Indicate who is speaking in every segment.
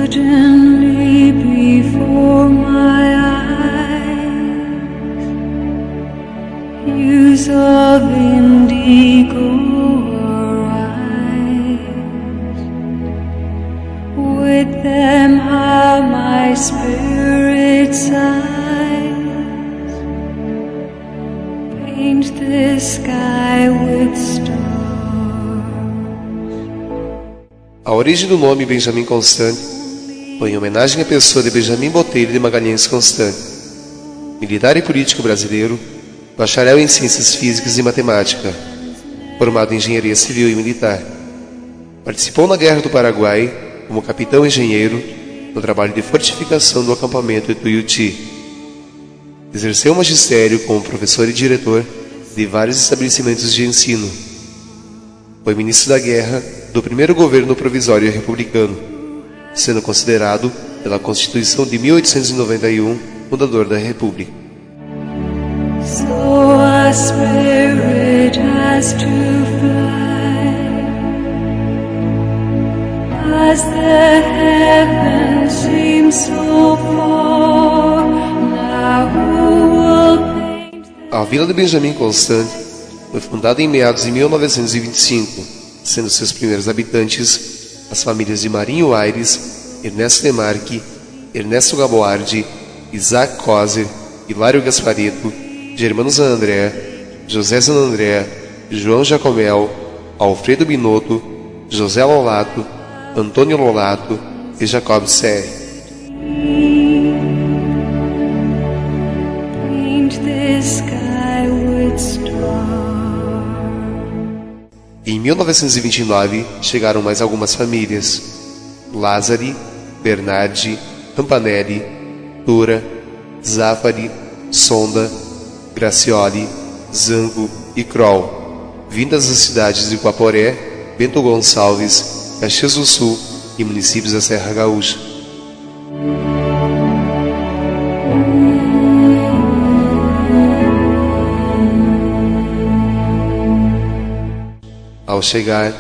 Speaker 1: Suddenly before my eyes, hues of indigo arise. With them how my spirit sighs, paint the sky with stars.
Speaker 2: A origem do nome Benjamin Constant foi em homenagem à pessoa de Benjamin Botelho de Magalhães Constant, militar e político brasileiro, bacharel em Ciências Físicas e Matemática, formado em Engenharia Civil e Militar. Participou na Guerra do Paraguai como capitão-engenheiro no trabalho de fortificação do acampamento de Tuiuti. Exerceu o magistério como professor e diretor de vários estabelecimentos de ensino. Foi ministro da Guerra do primeiro governo provisório republicano, sendo considerado pela Constituição de 1891 fundador da República.
Speaker 1: So our spirit has to fly as the heavens seem so far. Now who will paint the...
Speaker 2: A Vila de Benjamin Constant foi fundada em meados de 1925, sendo seus primeiros habitantes as famílias de Marinho Aires, Ernesto Demarque, Ernesto Gaboardi, Isaac Coser, Hilário Gasparetto, Germano Zanandrea, José Zanandrea, João Jacomel, Alfredo Binotto, José Lolato, Antônio Lolato e Jacob Serre.
Speaker 1: Paint the sky with stars.
Speaker 2: Em 1929, chegaram mais algumas famílias: Lázari, Bernardi, Campanelli, Tura, Zafari, Sonda, Gracioli, Zango e Kroll, vindas das cidades de Guaporé, Bento Gonçalves, Caxias do Sul e municípios da Serra Gaúcha. Ao chegar,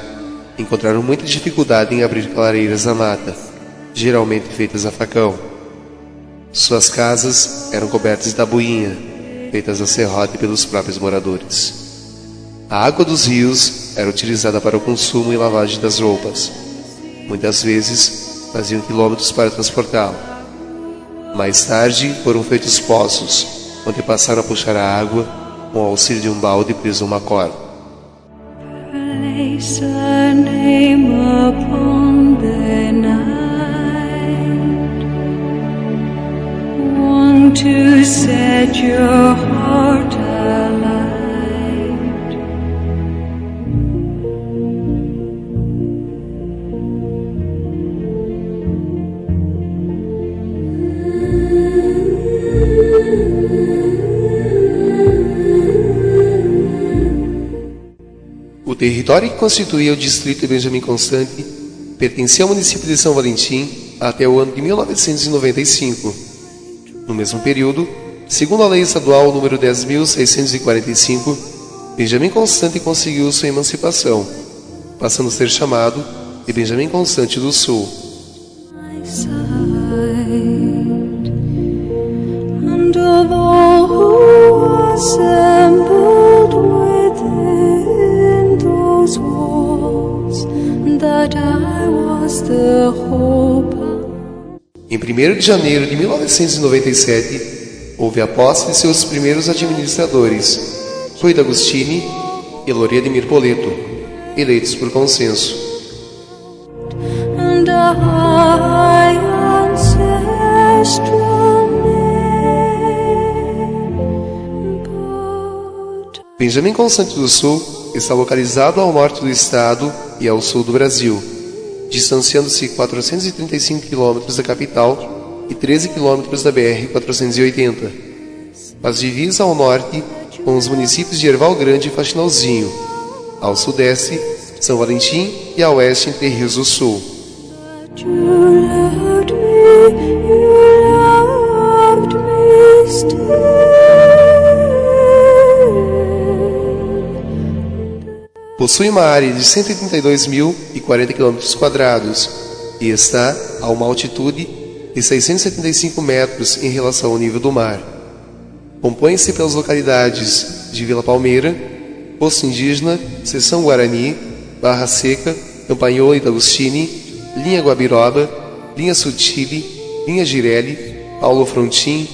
Speaker 2: encontraram muita dificuldade em abrir clareiras na mata, geralmente feitas a facão. Suas casas eram cobertas de tabuinha, feitas a serrote pelos próprios moradores. A água dos rios era utilizada para o consumo e lavagem das roupas. Muitas vezes faziam quilômetros para transportá-la. Mais tarde foram feitos poços, onde passaram a puxar a água com o auxílio de um balde preso a uma corda.
Speaker 1: Place a name upon the night, one to set your heart alight.
Speaker 2: O território que constituía o distrito de Benjamin Constant pertencia ao município de São Valentim até o ano de 1995. No mesmo período, segundo a Lei Estadual número 10.645, Benjamin Constant conseguiu sua emancipação, passando a ser chamado de Benjamin Constant do Sul.
Speaker 1: And of all who assembled within those walls, that I was the hope.
Speaker 2: Em 1º de janeiro de 1997, houve a posse de seus primeiros administradores, Rui D'Agostini e Loria de Mirpoleto, eleitos por consenso.
Speaker 1: and a high ancestral name, but
Speaker 2: Benjamin Constant do Sul está localizado ao norte do estado e ao sul do Brasil, distanciando-se 435 km da capital e 13 km da BR-480. Faz divisa ao norte com os municípios de Erval Grande e Faxinalzinho, ao sudeste, São Valentim e a oeste entre Rios do Sul.
Speaker 1: you loved me still.
Speaker 2: Possui uma área de 132.040 km² e está a uma altitude de 675 metros em relação ao nível do mar. Compõe-se pelas localidades de Vila Palmeira, Poço Indígena, Seção Guarani, Barra Seca, Campanhola e D'Agostini, Linha Guabiroba, Linha Sutile, Linha Girelli, Paulo Frontin,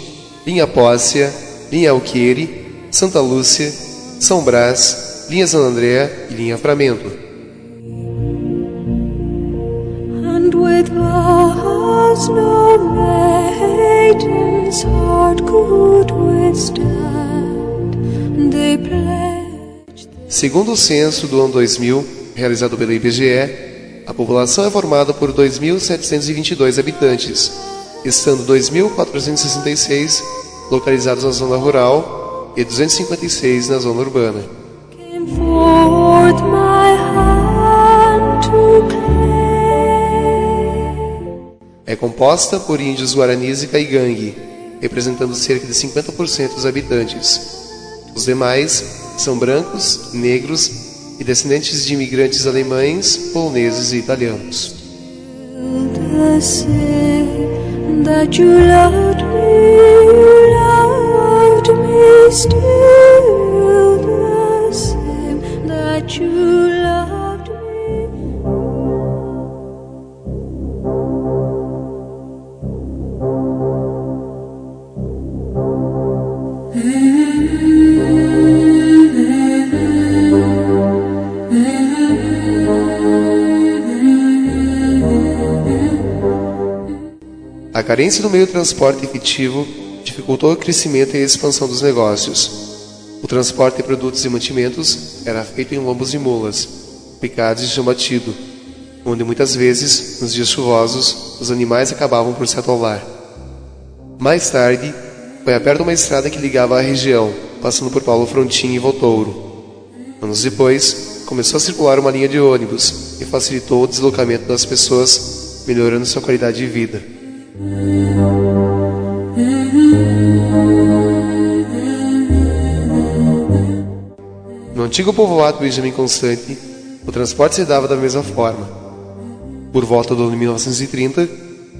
Speaker 2: Linha Pócia, Linha Alqueire, Santa Lúcia, São Brás, Linha San Andrea e Linha Framento.
Speaker 1: And with us no maiden's heart could withstand. They pledged
Speaker 2: Segundo o censo do ano 2000, realizado pela IBGE, a população é formada por 2.722 habitantes, estando 2.466 localizados na zona rural e 256 na zona urbana.
Speaker 1: came forth my hand to claim.
Speaker 2: É composta por índios guaranis e caigangue, representando cerca de 50% dos habitantes. Os demais são brancos, negros e descendentes de imigrantes alemães, poloneses e italianos.
Speaker 1: The same that you loved me still. The same that you loved me.
Speaker 2: A carência do meio de transporte efetivo dificultou o crescimento e a expansão dos negócios. O transporte de produtos e mantimentos era feito em lombos de mulas, picados de chão batido, onde muitas vezes, nos dias chuvosos, os animais acabavam por se atolar. Mais tarde, foi aberta uma estrada que ligava a região, passando por Paulo Frontin e Votouro. Anos depois, começou a circular uma linha de ônibus e facilitou o deslocamento das pessoas, melhorando sua qualidade de vida. No antigo povoado Benjamin Constant, o transporte se dava da mesma forma. Por volta do ano 1930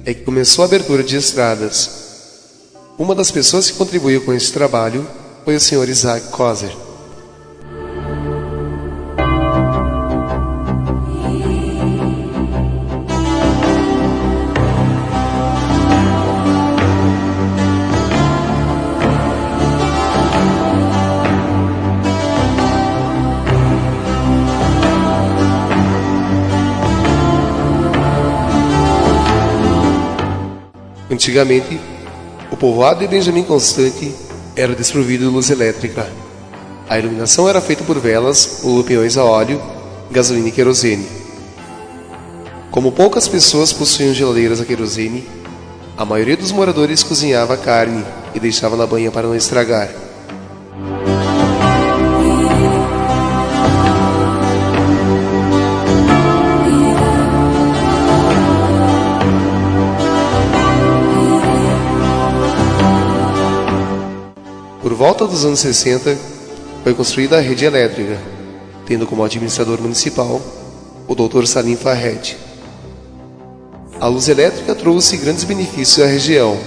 Speaker 2: é que começou a abertura de estradas. Uma das pessoas que contribuiu com esse trabalho foi o Sr. Isaac Koser. Antigamente, o povoado de Benjamin Constant era desprovido de luz elétrica. A iluminação era feita por velas ou lampiões a óleo, gasolina e querosene. Como poucas pessoas possuíam geladeiras a querosene, a maioria dos moradores cozinhava carne e deixava na banha para não estragar. Por volta dos anos 60, foi construída a rede elétrica, tendo como administrador municipal o Dr. Salim Farhed. A luz elétrica trouxe grandes benefícios à região,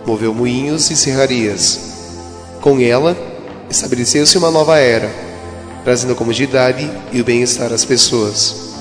Speaker 2: moveu moinhos e serrarias. Com ela, estabeleceu-se uma nova era, trazendo a comodidade e o bem-estar às pessoas.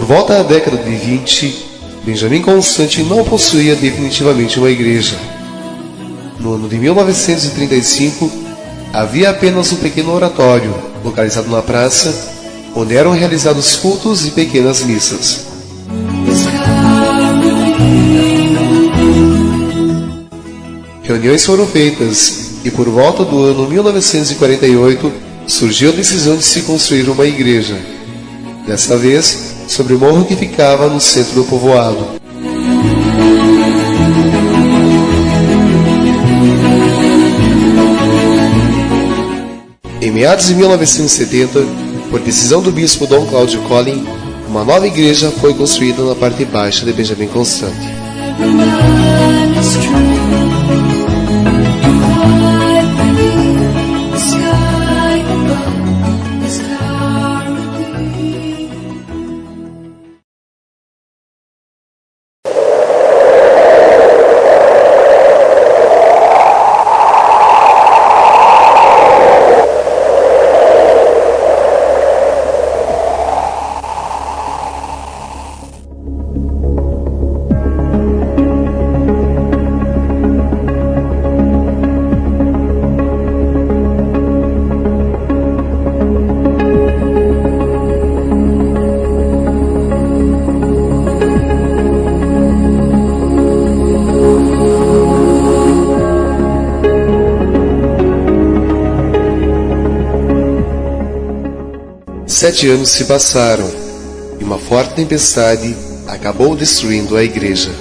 Speaker 2: por volta da década de 20, Benjamin Constant não possuía definitivamente uma igreja. No ano de 1935, havia apenas um pequeno oratório, localizado na praça, onde eram realizados cultos e pequenas missas. Reuniões foram feitas e por volta do ano 1948 surgiu a decisão de se construir uma igreja, dessa vez sobre o morro que ficava no centro do povoado. Em meados de 1970, por decisão do bispo Dom Cláudio Collin, uma nova igreja foi construída na parte baixa de Benjamin Constant. Sete anos se passaram e uma forte tempestade acabou destruindo a igreja.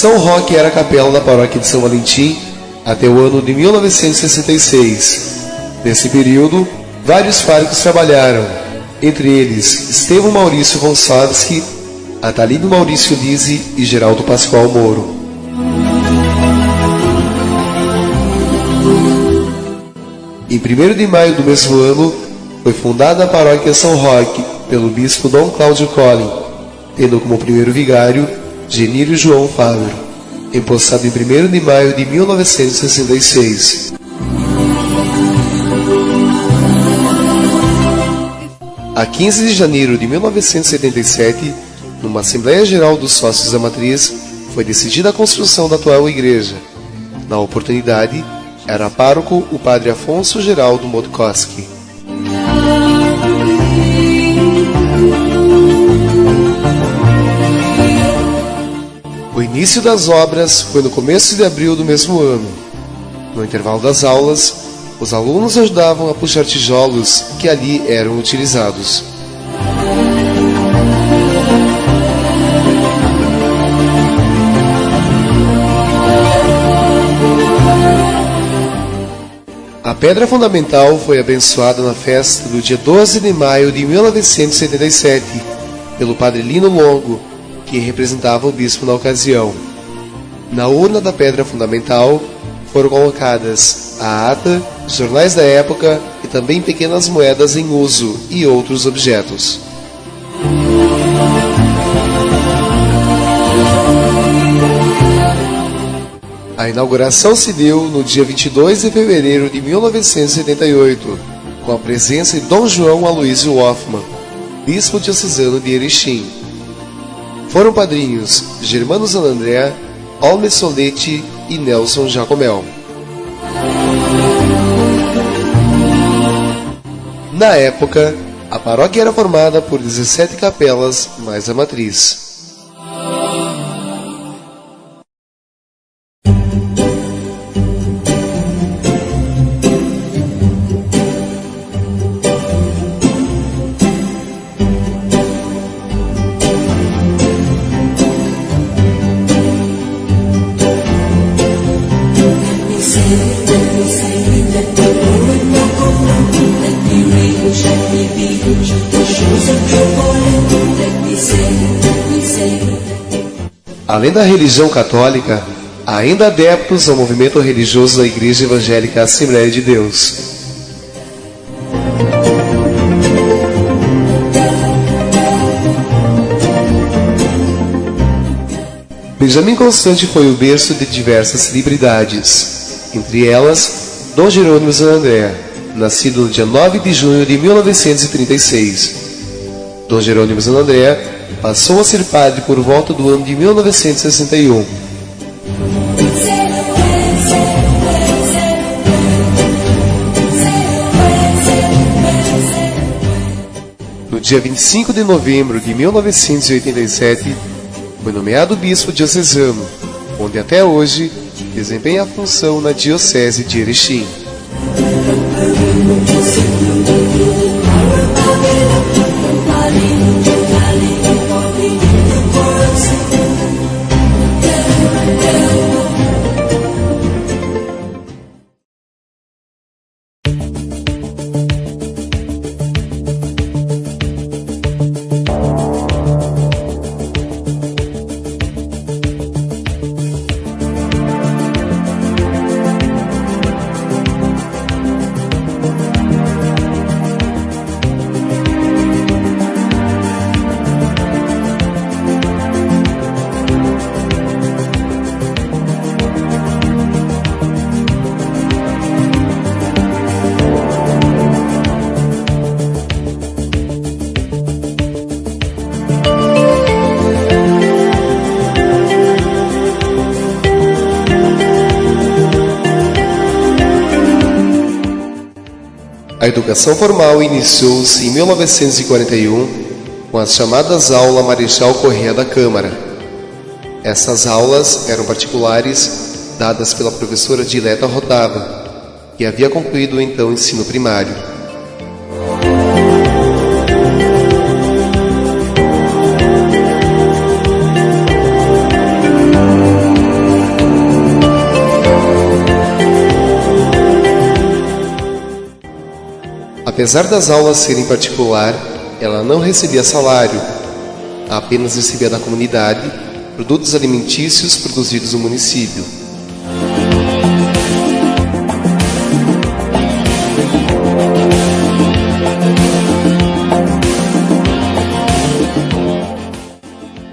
Speaker 2: São Roque era a capela da paróquia de São Valentim até o ano de 1966. Nesse período, vários párocos trabalharam, entre eles Estevão Maurício Gonçalves, Atalino Maurício Lise e Geraldo Pascoal Moro. Em 1º de maio do mesmo ano, foi fundada a paróquia São Roque pelo bispo Dom Cláudio Collin, tendo como primeiro vigário Genírio João Fávero, empossado em 1º de maio de 1966. A 15 de janeiro de 1977, numa Assembleia Geral dos Sócios da Matriz, foi decidida a construção da atual igreja. Na oportunidade, era pároco o padre Afonso Geraldo Modkowski. O início das obras foi no começo de abril do mesmo ano. No intervalo das aulas, os alunos ajudavam a puxar tijolos que ali eram utilizados. A pedra fundamental foi abençoada na festa do dia 12 de maio de 1977 pelo padre Lino Longo, que representava o bispo na ocasião. Na urna da pedra fundamental foram colocadas a ata, os jornais da época e também pequenas moedas em uso e outros objetos. A inauguração se deu no dia 22 de fevereiro de 1978, com a presença de Dom João Aloysio Hoffmann, bispo diocesano de Erechim. Foram padrinhos Germano Zanandrea, Olme Soletti e Nelson Jacomel. Na época, a paróquia era formada por 17 capelas mais a matriz. Além da religião católica, há ainda adeptos ao movimento religioso da Igreja Evangélica Assembleia de Deus. Benjamin Constant foi o berço de diversas celebridades, entre elas Dom Jerônimo Zanandrea, nascido no dia 9 de junho de 1936. Dom Jerônimo Zanandrea passou a ser padre por volta do ano de 1961. No dia 25 de novembro de 1987, foi nomeado bispo diocesano, onde até hoje desempenha a função na diocese de Erechim. A educação formal iniciou-se em 1941 com as chamadas Aulas Marechal Corrêa da Câmara. Essas aulas eram particulares, dadas pela professora Dileta Rotava, que havia concluído então o ensino primário. Apesar das aulas serem particular, ela não recebia salário, apenas recebia da comunidade produtos alimentícios produzidos no município.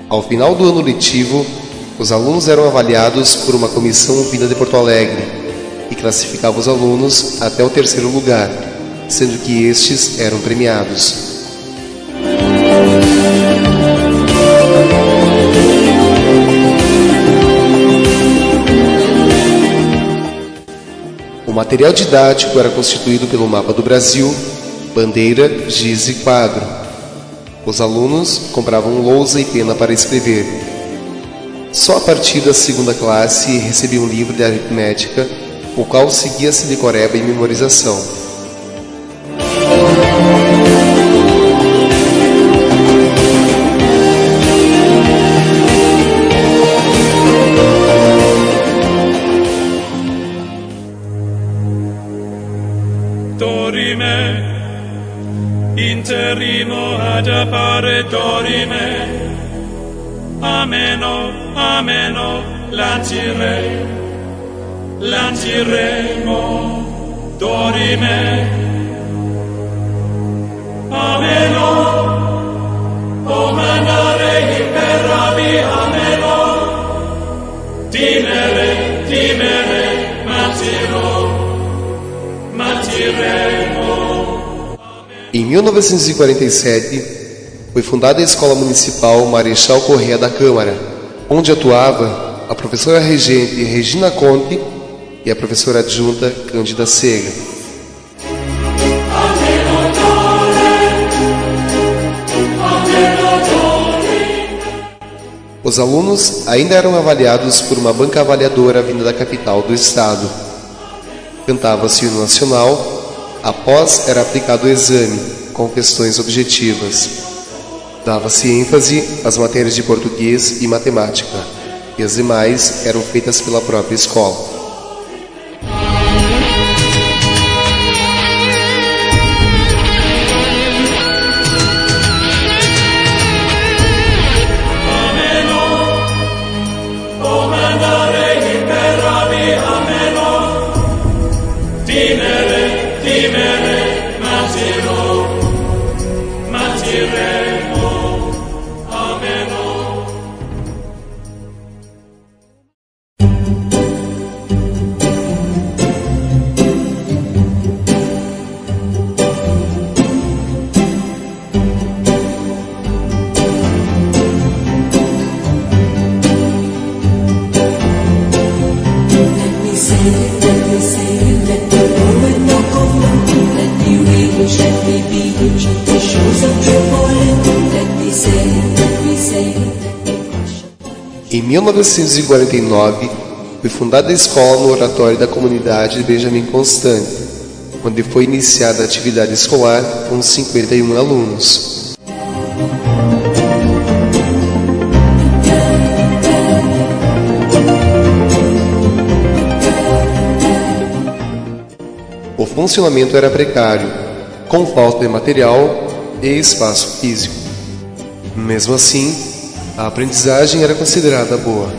Speaker 2: Ao final do ano letivo, os alunos eram avaliados por uma comissão vinda de Porto Alegre, que classificava os alunos até o terceiro lugar, sendo que estes eram premiados. O material didático era constituído pelo mapa do Brasil, bandeira, giz e quadro. Os alunos compravam lousa e pena para escrever. Só a partir da segunda classe recebiam um livro de aritmética, o qual seguia-se de decoreba e memorização.
Speaker 3: Dorime, interrimo ad appare dorime, ameno, ameno, lanciremo, dorime, ameno, o mandare imperavi, ameno, timere, matiremo.
Speaker 2: Em 1947, foi fundada a Escola Municipal Marechal Corrêa da Câmara, onde atuava a professora regente Regina Conte e a professora adjunta Cândida Sega. Os alunos ainda eram avaliados por uma banca avaliadora vinda da capital do estado. Cantava-se o hino nacional, após era aplicado o exame, com questões objetivas. Dava-se ênfase às matérias de português e matemática, e as demais eram feitas pela própria escola. Em 1949, foi fundada a escola no oratório da comunidade de Benjamin Constant, onde foi iniciada a atividade escolar com 51 alunos. O funcionamento era precário, com falta de material e espaço físico. Mesmo assim, a aprendizagem era considerada boa.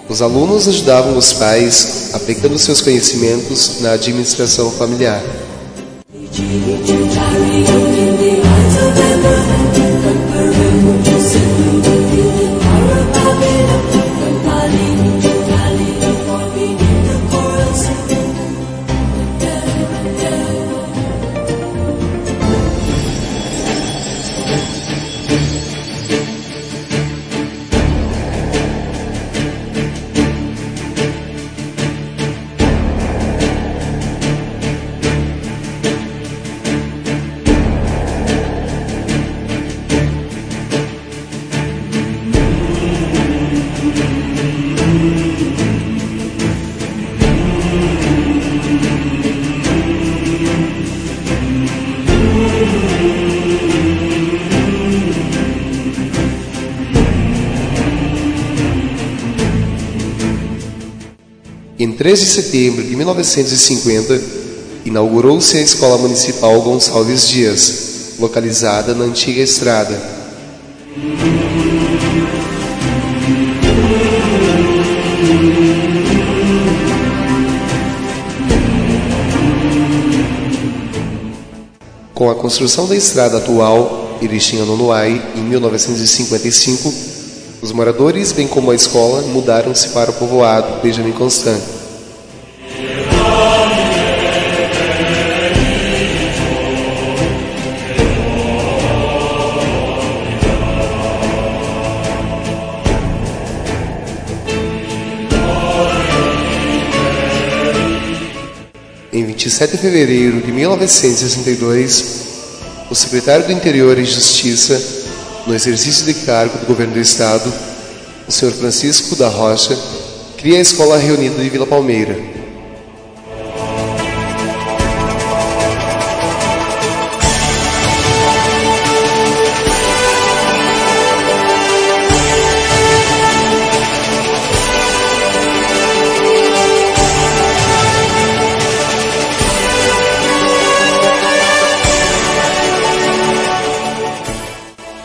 Speaker 2: Os alunos ajudavam os pais aplicando seus conhecimentos na administração familiar. Em 3 de setembro de 1950, inaugurou-se a Escola Municipal Gonçalves Dias, localizada na antiga estrada. Com a construção da estrada atual, Erechim-Anonuai, em 1955, os moradores, bem como a escola, mudaram-se para o povoado Benjamin Constant. Em 27 de fevereiro de 1962, o secretário do Interior e Justiça, no exercício de cargo do governo do Estado, o Sr. Francisco da Rocha, cria a Escola Reunida de Vila Palmeira.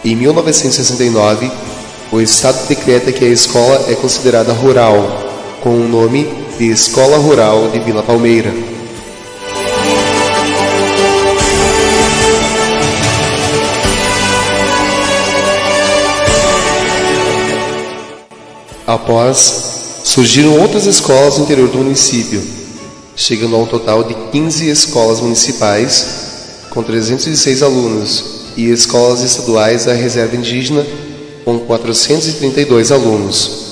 Speaker 2: Em 1969, o Estado decreta que a escola é considerada rural, com o nome de Escola Rural de Vila Palmeira. Após, surgiram outras escolas no interior do município, chegando a um total de 15 escolas municipais, com 306 alunos, e escolas estaduais da reserva indígena, com 432 alunos.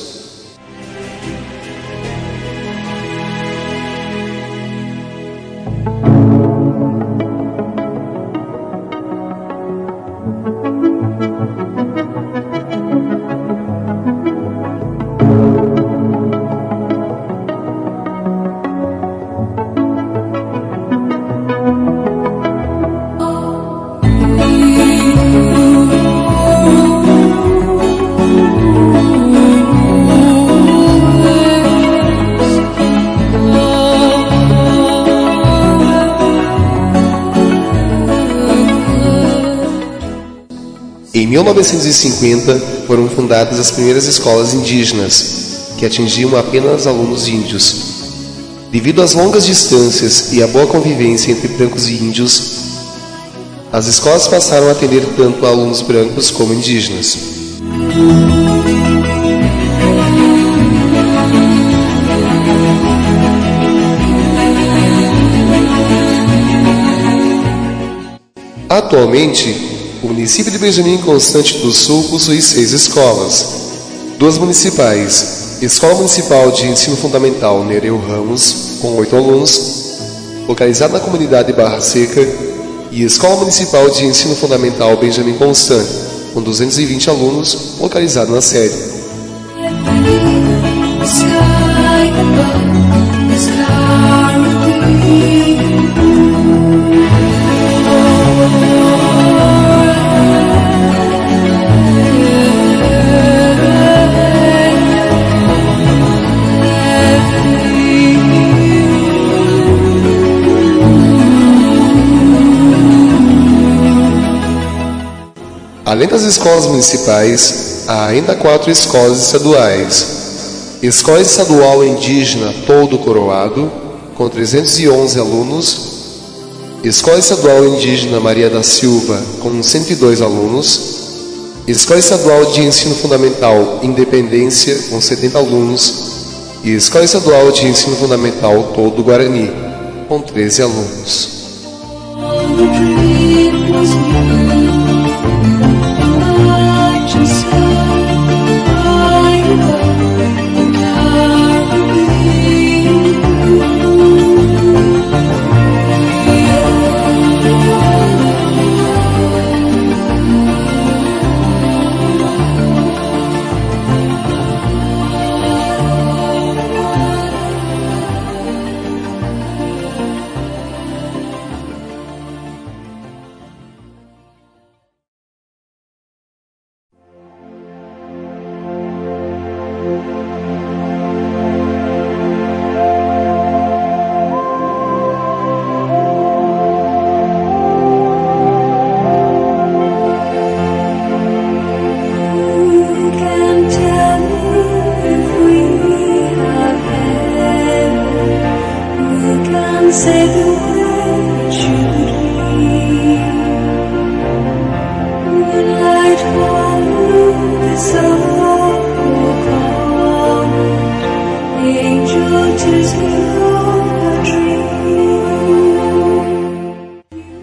Speaker 2: Em 1950, foram fundadas as primeiras escolas indígenas, que atingiam apenas alunos índios. Devido às longas distâncias e à boa convivência entre brancos e índios, as escolas passaram a atender tanto a alunos brancos como indígenas. Atualmente, o município de Benjamin Constant do Sul possui 6 escolas. 2 municipais: Escola Municipal de Ensino Fundamental Nereu Ramos, com 8 alunos, localizada na comunidade Barra Seca, e Escola Municipal de Ensino Fundamental Benjamin Constant, com 220 alunos, localizada na sede. Além das escolas municipais, há ainda 4 escolas estaduais. Escola Estadual Indígena Todo Coroado, com 311 alunos. Escola Estadual Indígena Maria da Silva, com 102 alunos. Escola Estadual de Ensino Fundamental Independência, com 70 alunos. E Escola Estadual de Ensino Fundamental Todo Guarani, com 13 alunos.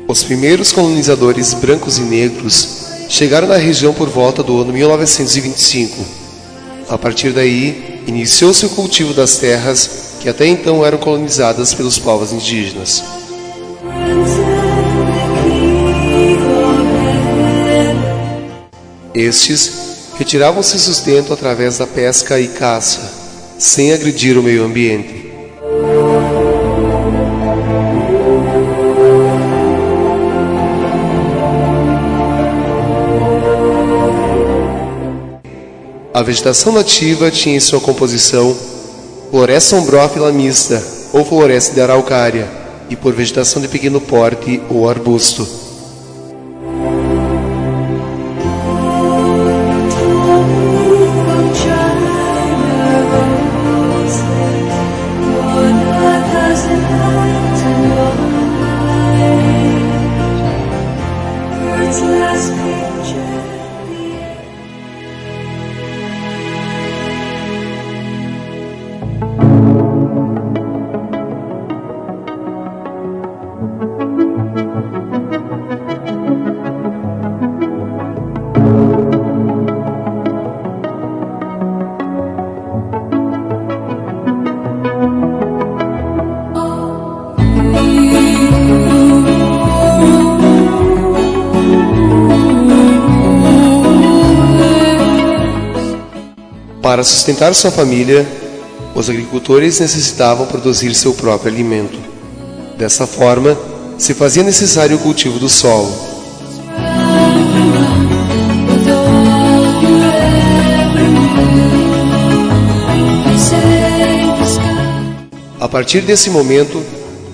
Speaker 2: Os primeiros colonizadores brancos e negros chegaram na região por volta do ano 1925. A partir daí, iniciou-se o cultivo das terras que até então eram colonizadas pelos povos indígenas. Estes retiravam seu sustento através da pesca e caça, sem agredir o meio ambiente. A vegetação nativa tinha em sua composição floresta ombrófila mista ou floresta de araucária e por vegetação de pequeno porte ou arbusto. Para sustentar sua família, os agricultores necessitavam produzir seu próprio alimento. Dessa forma, se fazia necessário o cultivo do solo. A partir desse momento,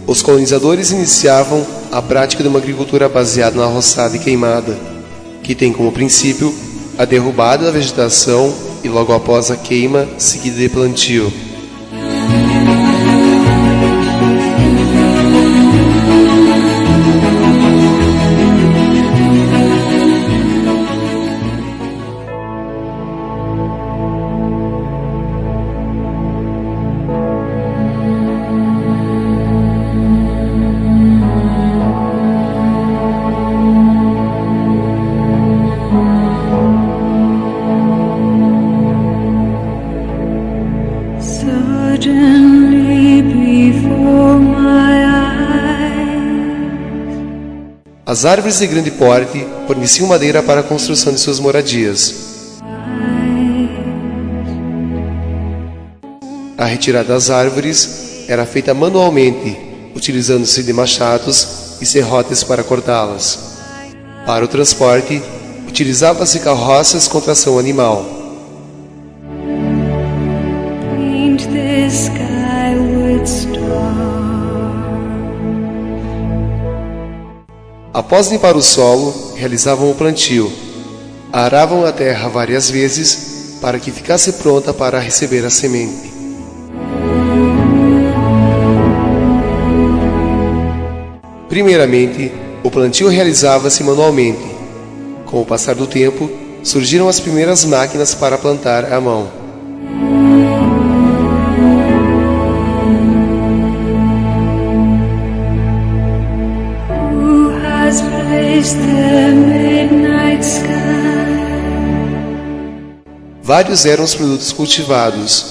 Speaker 2: os colonizadores iniciavam a prática de uma agricultura baseada na roçada e queimada, que tem como princípio a derrubada da vegetação e logo após a queima, seguida de plantio.
Speaker 1: Suddenly before my eyes,
Speaker 2: As árvores de grande porte forneciam madeira para a construção de suas moradias. A retirada das árvores era feita manualmente, utilizando-se de machados e serrotes para cortá-las. Para o transporte, utilizava-se carroças com tração animal.
Speaker 1: paint the skyward star.
Speaker 2: Após limpar o solo, realizavam o plantio. Aravam a terra várias vezes para que ficasse pronta para receber a semente. Primeiramente, o plantio realizava-se manualmente. Com o passar do tempo, surgiram as primeiras máquinas para plantar à mão.
Speaker 1: Who has placed the midnight sky?
Speaker 2: Vários eram os produtos cultivados: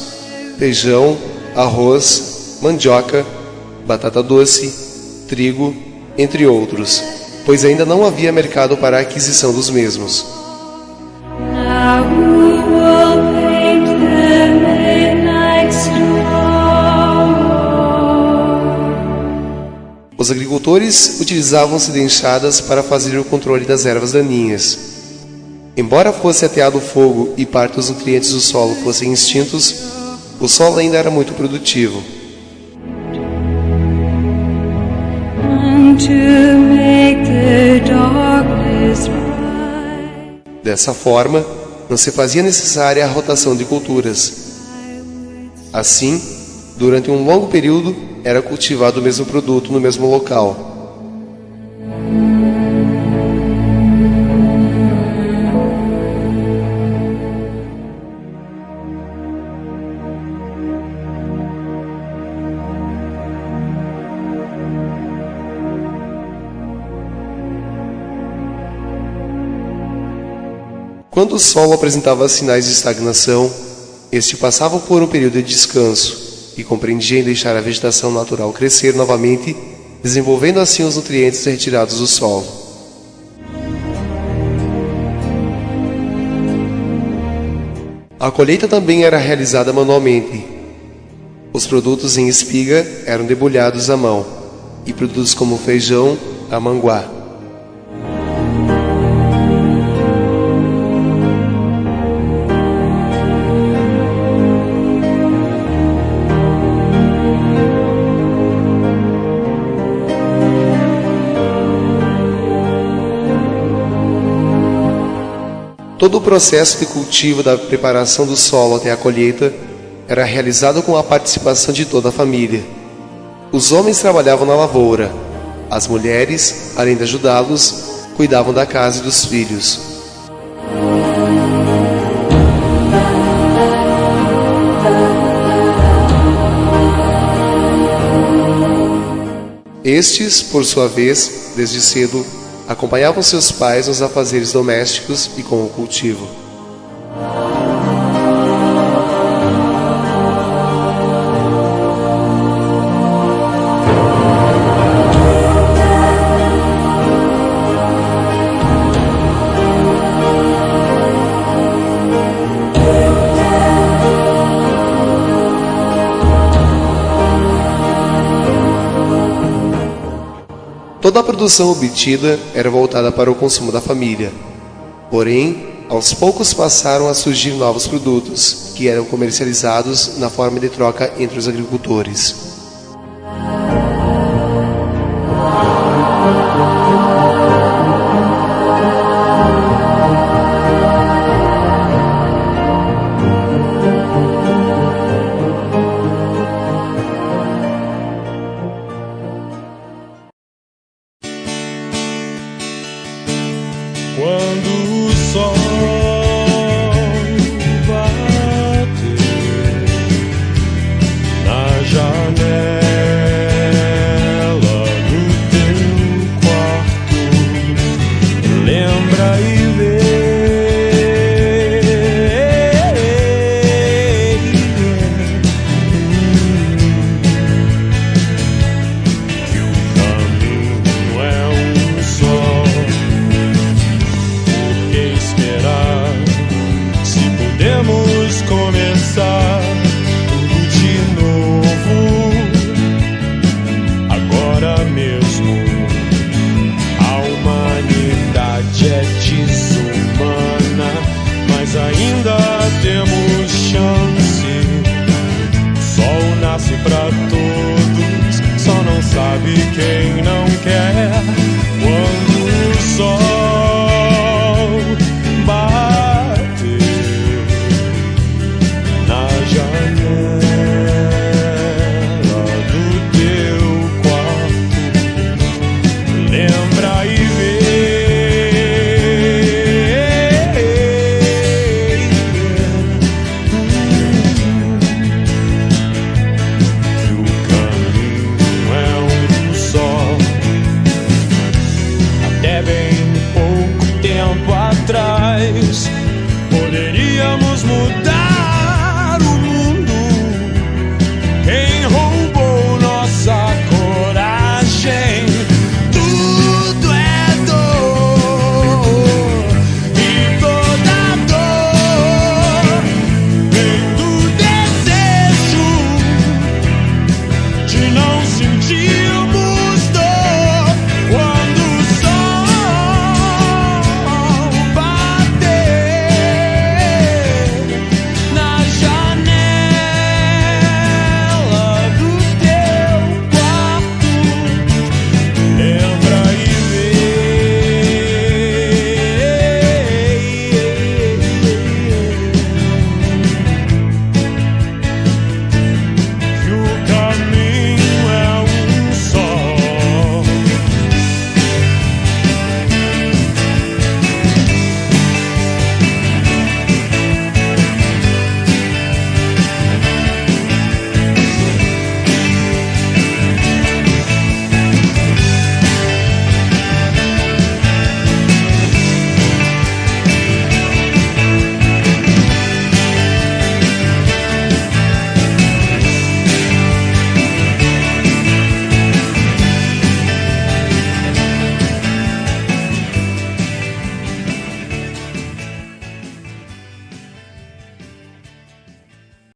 Speaker 2: feijão, arroz, mandioca, batata doce, trigo, entre outros, pois ainda não havia mercado para a aquisição dos mesmos.
Speaker 1: Now who will paint the midnight star?
Speaker 2: Os agricultores utilizavam-se de enxadas para fazer o controle das ervas daninhas. Embora fosse ateado o fogo e parte dos nutrientes do solo fossem extintos, o solo ainda era muito produtivo.
Speaker 1: And to make the darkness bright.
Speaker 2: Dessa forma, não se fazia necessária a rotação de culturas. Assim, durante um longo período, era cultivado o mesmo produto no mesmo local. Quando o solo apresentava sinais de estagnação, este passava por um período de descanso. e compreendia em deixar a vegetação natural crescer novamente, desenvolvendo assim os nutrientes retirados do solo. A colheita também era realizada manualmente. Os produtos em espiga eram debulhados à mão, e produtos como feijão, a manguá. Todo o processo de cultivo da preparação do solo até a colheita era realizado com a participação de toda a família. Os homens trabalhavam na lavoura, as mulheres, além de ajudá-los, cuidavam da casa e dos filhos. Estes, por sua vez, desde cedo, acompanhavam seus pais nos afazeres domésticos e com o cultivo. Toda a produção obtida era voltada para o consumo da família. Porém, aos poucos passaram a surgir novos produtos, que eram comercializados na forma de troca entre os agricultores.
Speaker 3: Quando o sol bater na janela do teu quarto, lembra e vê que o caminho é um só. Podemos começar tudo de novo, agora mesmo. A humanidade é desumana, mas ainda temos chance. O sol nasce pra todos, só não sabe quem não